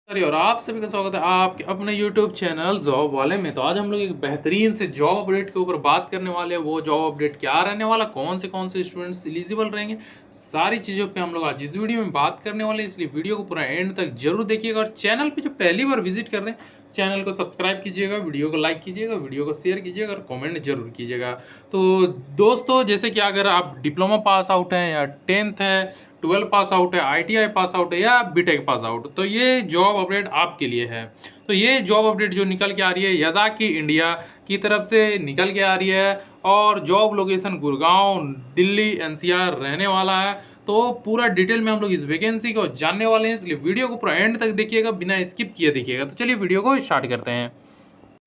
अरे और आप सभी का स्वागत है आपके अपने YouTube चैनल जॉब वाले में। तो आज हम लोग एक बेहतरीन से जॉब अपडेट के ऊपर बात करने वाले हैं। वो जॉब अपडेट क्या रहने वाला, कौन से स्टूडेंट्स एलिजिबल रहेंगे, सारी चीज़ों पे हम लोग आज इस वीडियो में बात करने वाले हैं। इसलिए वीडियो को पूरा एंड तक जरूर देखिएगा। और चैनल पे जो पहली बार विजिट कर रहे हैं, चैनल को सब्सक्राइब कीजिएगा, वीडियो को लाइक कीजिएगा, वीडियो को शेयर कीजिएगा और कमेंट जरूर कीजिएगा। तो दोस्तों, जैसे कि अगर आप डिप्लोमा पास आउट हैं या 10th है, 12 पास आउट है, ITI पास आउट है या बीटेक पास आउट, तो ये जॉब अपडेट आपके लिए है। तो ये जॉब अपडेट जो निकल के आ रही है याज़ाकी इंडिया की तरफ से निकल के आ रही है। और job location Gurgaon, Delhi, NCR रहने वाला है। तो पूरा डिटेल में हम लोग इस वैकेंसी को जानने वाले हैं, इसलिए वीडियो को पूरा एंड तक देखिएगा, बिना स्किप किए देखिएगा। तो चलिए वीडियो को स्टार्ट करते हैं।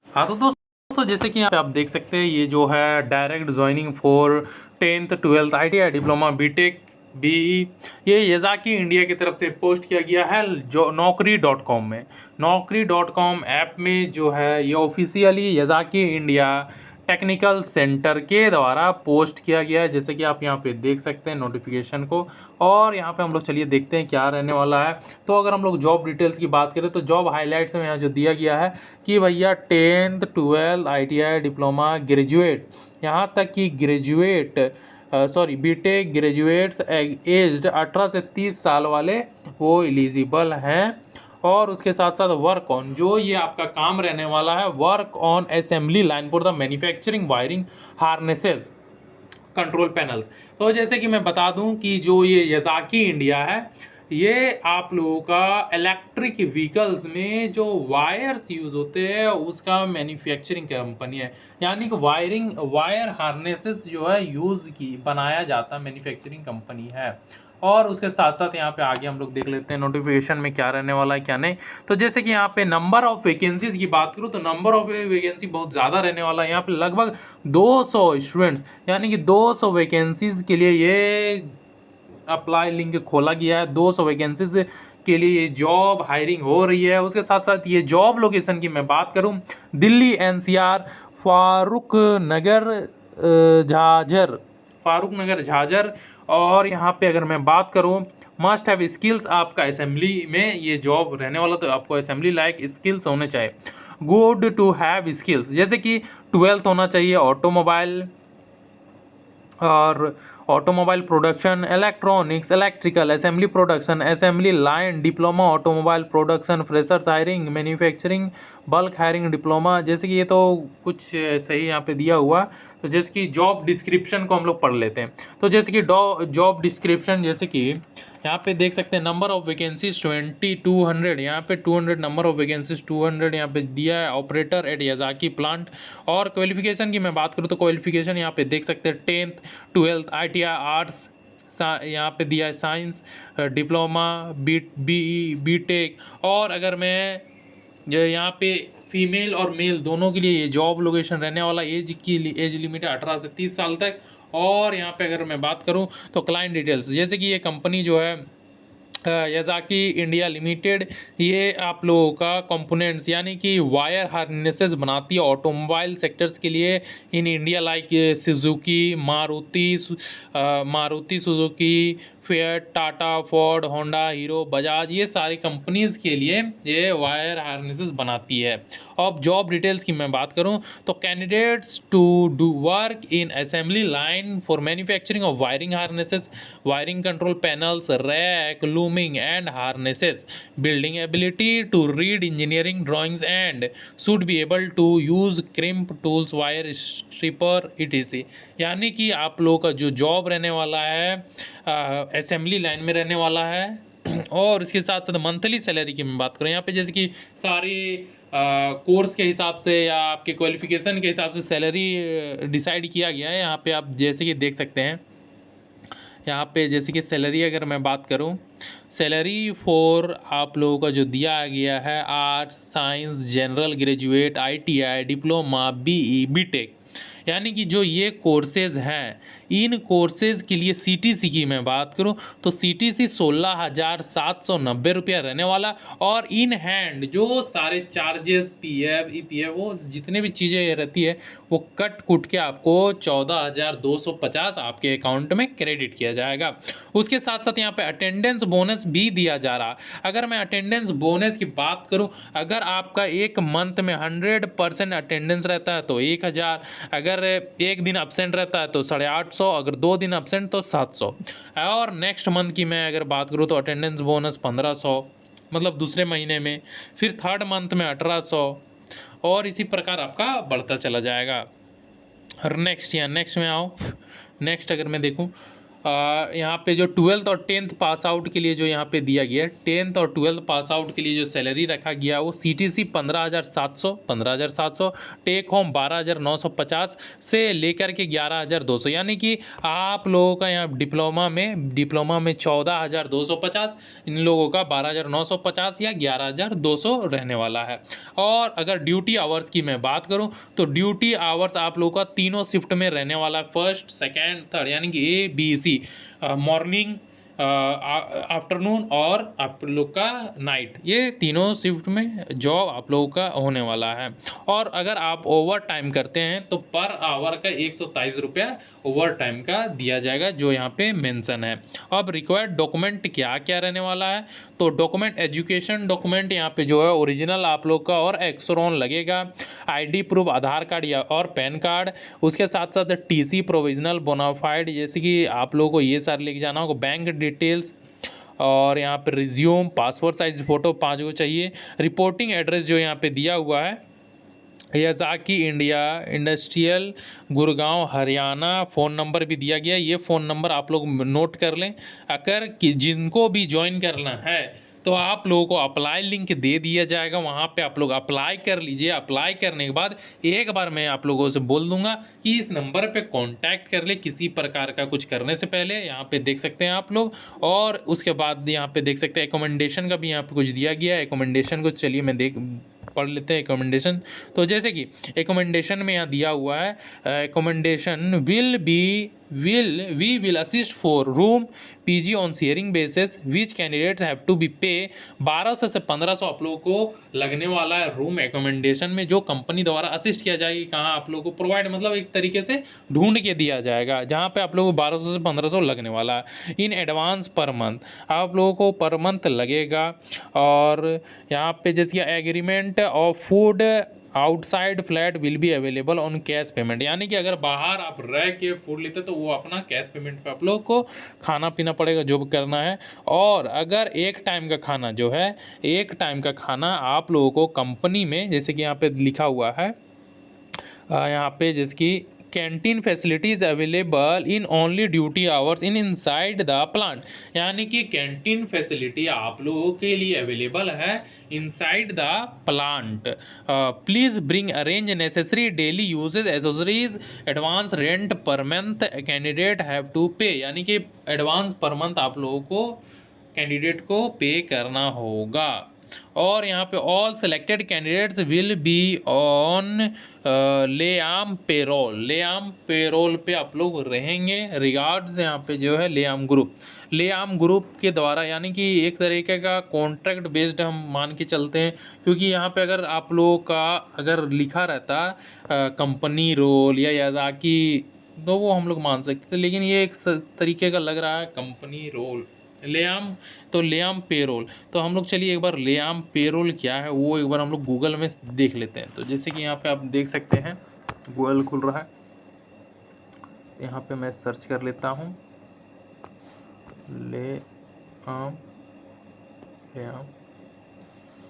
हाँ तो दोस्तों, जैसे कि यहाँ पे आप देख सकते हैं, ये जो है direct joining for 10th 12th ITI diploma BTech BE, ये याज़ाकी इंडिया की तरफ से पोस्ट किया गया है जो naukri.com में। naukri.com ऐप में जो है ये ऑफिशियली याज़ाकी इंडिया टेक्निकल सेंटर के द्वारा पोस्ट किया गया है, जैसे कि आप यहाँ पे देख सकते हैं नोटिफिकेशन को। और यहाँ पे हम लोग चलिए देखते हैं क्या रहने वाला है। तो अगर हम लोग जॉब डिटेल्स की बात करें तो जॉब हाईलाइट्स में यहाँ जो दिया गया है कि भैया 10th 12th ITI diploma graduate, यहाँ तक कि ग्रेजुएट बीटेक ग्रेजुएट्स एज्ड 18 से 30 साल वाले वो एलिजिबल हैं। और उसके साथ साथ वर्क ऑन, जो ये आपका काम रहने वाला है, work on assembly line for the manufacturing wiring harnesses control panel. तो जैसे कि मैं बता दूं कि जो ये याज़ाकी इंडिया है, ये आप लोगों का इलेक्ट्रिक व्हीकल्स में जो वायर्स यूज़ होते हैं उसका मैन्युफैक्चरिंग कंपनी है। यानी कि वायर हार्नेसेस जो है यूज़ की बनाया जाता मैन्युफैक्चरिंग कंपनी है। और उसके साथ साथ यहाँ पे आगे हम लोग देख लेते हैं नोटिफिकेशन में क्या रहने वाला है क्या नहीं। तो जैसे कि यहाँ पे नंबर ऑफ वैकेंसीज की बात करूँ तो नंबर ऑफ वैकेंसी बहुत ज़्यादा रहने वाला है। यहाँ पे लगभग 200 स्टूडेंट्स, यानी कि 200 वैकेंसीज के लिए ये अप्लाई लिंक खोला गया है। 200 वैकेंसीज के लिए ये जॉब हायरिंग हो रही है। उसके साथ साथ ये जॉब लोकेशन की मैं बात करूं, दिल्ली NCR फारूक नगर झाझर, फारूक नगर झाझर। और यहाँ पे अगर मैं बात करूँ, मस्ट हैव स्किल्स, आपका असेंबली में ये जॉब रहने वाला, तो आपको असेंबली लाइक स्किल्स होने चाहिए। गुड टू हैव स्किल्स, जैसे कि 12th होना चाहिए, automobile production, electronics, electrical, assembly production, assembly line diploma, automobile production, freshers hiring, manufacturing, bulk hiring diploma. जैसे कि ये तो कुछ सही यहाँ पे दिया हुआ। तो जैसे कि जॉब डिस्क्रिप्शन को हम लोग पढ़ लेते हैं। तो जैसे कि जॉब डिस्क्रिप्शन, जैसे कि यहाँ पे देख सकते हैं नंबर ऑफ वैकेंसीज 2200, यहाँ पे 200 नंबर ऑफ वैकेंसीज 200 यहाँ पे दिया है। Operator at Yazaki plant. और क्वालिफिकेशन की मैं बात करूँ तो क्वालिफिकेशन यहाँ पे देख सकते हैं 10th 12th ITI आर्ट्स, यहाँ पे दिया है साइंस, डिप्लोमा, BE बीटेक। और अगर मैं यहाँ पे फीमेल और मेल दोनों के लिए ये जॉब लोकेशन रहने वाला, एज लिमिट है 18 से 30 साल तक। और यहाँ पे अगर मैं बात करूँ तो क्लाइंट डिटेल्स, जैसे कि ये कंपनी जो है याज़ाकी इंडिया लिमिटेड, ये आप लोगों का कंपोनेंट्स यानी कि वायर हार्नेसेस बनाती है ऑटोमोबाइल सेक्टर्स के लिए in India, like Suzuki, Maruti Suzuki, fiat, Tata, Ford, Honda, hero, Bajaj, ये सारी कंपनीज़ के लिए ये वायर हार्नेसेस बनाती है। अब जॉब डिटेल्स की मैं बात करूं तो candidates to do work in assembly line for manufacturing of wiring harnesses, wiring control panels, rack, looming and harnesses, building ability to read engineering drawings and should be able to use crimp tools, wire stripper etc। यानी कि आप लोगों का जो job रहने वाला है assembly line में रहने वाला है। और इसके साथ साथ मंथली सैलरी की मैं बात करूँ, यहाँ पे जैसे कि सारी कोर्स के हिसाब से या आपके क्वालिफिकेशन के हिसाब से सैलरी डिसाइड किया गया है। यहाँ पे आप जैसे कि देख सकते हैं, यहाँ पे जैसे कि सैलरी अगर मैं बात करूँ, सैलरी फॉर आप लोगों का जो दिया गया है, arts, science, general, graduate, ITI, diploma, BE, BTech, यानी कि जो ये कोर्सेज हैं, इन कोर्सेज के लिए सीटीसी की मैं बात करूं तो सीटीसी 16,790 रुपया रहने वाला, और इन हैंड जो सारे चार्जेस पीएफ ईपीएफ वो जितने भी चीज़ें रहती है वो कट कुट के आपको 14,250 आपके अकाउंट में क्रेडिट किया जाएगा। उसके साथ साथ यहाँ पे अटेंडेंस बोनस भी दिया जा रहा। अगर मैं अटेंडेंस बोनस की बात करूँ, अगर आपका एक मंथ में 100% अटेंडेंस रहता है तो 1,000, अगर एक दिन अब्सेंट रहता है तो 850, अगर 2 दिन अब्सेंट तो 700, और नेक्स्ट मंथ की मैं अगर बात करूँ तो अटेंडेंस बोनस 1500, मतलब दूसरे महीने में, फिर थर्ड मंथ में 1800, और इसी प्रकार आपका बढ़ता चला जाएगा। और नेक्स्ट में आओ। नेक्स्ट अगर मैं देखूँ, यहाँ पे जो 12th और 10th पास आउट के लिए जो यहाँ पे दिया गया है, 10th और 12th पास आउट के लिए जो सैलरी रखा गया वो सीटीसी 15,700, टेक होम 12,950 से लेकर के 11,200, यानी कि आप लोगों का यहाँ डिप्लोमा में 14,250, इन लोगों का 12,950 या 11,200 रहने वाला है। और अगर ड्यूटी आवर्स की मैं बात करूँ तो ड्यूटी आवर्स आप लोगों का तीनों शिफ्ट में रहने वाला है, फर्स्ट सेकेंड थर्ड, यानी कि ABC, मॉर्निंग, आफ्टरनून और आप लोग का नाइट, ये तीनों शिफ्ट में जॉब आप लोगों का होने वाला है। और अगर आप ओवर टाइम करते हैं तो पर आवर का 123 रुपया ओवर टाइम का दिया जाएगा, जो यहाँ पे मेंशन है। अब रिक्वायर्ड डॉक्यूमेंट क्या क्या रहने वाला है, तो डॉक्यूमेंट, एजुकेशन डॉक्यूमेंट यहाँ पे जो है ओरिजिनल आप लोग का और एक्सरोन लगेगा, ID प्रूफ आधार कार्ड या और पैन कार्ड, उसके साथ साथ TC प्रोविजनल बोनाफाइड, जैसे कि आप लोगों को ये सारे लेके जाना होगा, बैंक डिटेल्स, और यहाँ पे रिज्यूम, पासपोर्ट साइज फ़ोटो 5 को चाहिए। रिपोर्टिंग एड्रेस जो यहाँ पे दिया हुआ है Yazaki India industrial, Gurgaon Haryana, phone number भी दिया गया है। ये फ़ोन नंबर आप लोग नोट कर लें। अगर कि जिनको भी ज्वाइन करना है तो आप लोगों को अप्लाई लिंक दे दिया जाएगा, वहाँ पे आप लोग अप्लाई कर लीजिए। अप्लाई करने के बाद एक बार मैं आप लोगों से बोल दूंगा कि इस नंबर पे कांटेक्ट कर ले किसी प्रकार का कुछ करने से पहले, यहाँ पे देख सकते हैं आप लोग। और उसके बाद यहाँ पे देख सकते हैं एकोमेंडेशन का भी यहाँ पे कुछ दिया गया है। एकोमेंडेशन को चलिए मैं पढ़ लेते हैं एकोमेंडेशन। तो जैसे कि एकोमेंडेशन में यहाँ दिया हुआ है, accommodation we will assist for room PG on sharing basis which candidates have to be pay 1200 से 1500 आप लोगों को लगने वाला है रूम एकोमेंडेशन में, जो कंपनी द्वारा असिस्ट किया जाएगी। कहाँ आप लोगों को प्रोवाइड, मतलब एक तरीके से ढूंढ के दिया जाएगा, जहाँ पे आप लोगों को 1200 से 1500 लगने वाला है। इन एडवांस पर मंथ आप लोगों को पर मंथ लगेगा। और यहाँ पे जैसे agreement of food outside flat will be available on cash payment, यानी कि अगर बाहर आप रह के फूड लेते तो वो अपना कैश पेमेंट पे आप लोग को खाना पीना पड़ेगा जो भी करना है। और अगर एक टाइम का खाना जो है, एक टाइम का खाना आप लोगों को कंपनी में, जैसे कि यहाँ पे लिखा हुआ है, यहाँ पे जिसकी canteen facilities available in only duty hours in inside the plant, यानी कि कैंटीन फैसिलिटी आप लोगों के लिए अवेलेबल है inside the plant. Please bring arrange necessary daily usages accessories, advance rent per month candidate have to pay, यानी कि advance per month आप लोगों को कैंडिडेट को पे करना होगा। और यहाँ पे all selected candidates will be on लेआम पेरोल पे आप लोग रहेंगे। रिगार्ड्स यहाँ पे जो है लेआम ग्रुप के द्वारा, यानी कि एक तरीके का कॉन्ट्रैक्ट बेस्ड हम मान के चलते हैं, क्योंकि यहाँ पे अगर आप लोगों का अगर लिखा रहता कंपनी रोल या याज़ाकी तो वो हम लोग मान सकते थे, लेकिन ये एक तरीके का लग रहा है कंपनी रोल लेआम पेरोल। तो हम लोग चलिए एक बार लेआम पेरोल क्या है वो एक बार हम लोग गूगल में देख लेते हैं। तो जैसे कि यहाँ पे आप देख सकते हैं गूगल खुल रहा है, यहाँ पे मैं सर्च कर लेता हूँ लेआम।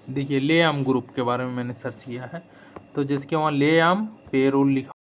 देखिए लेआम ग्रुप के बारे में मैंने सर्च किया है, तो जिसके वहाँ लेआम पेरोल लिखा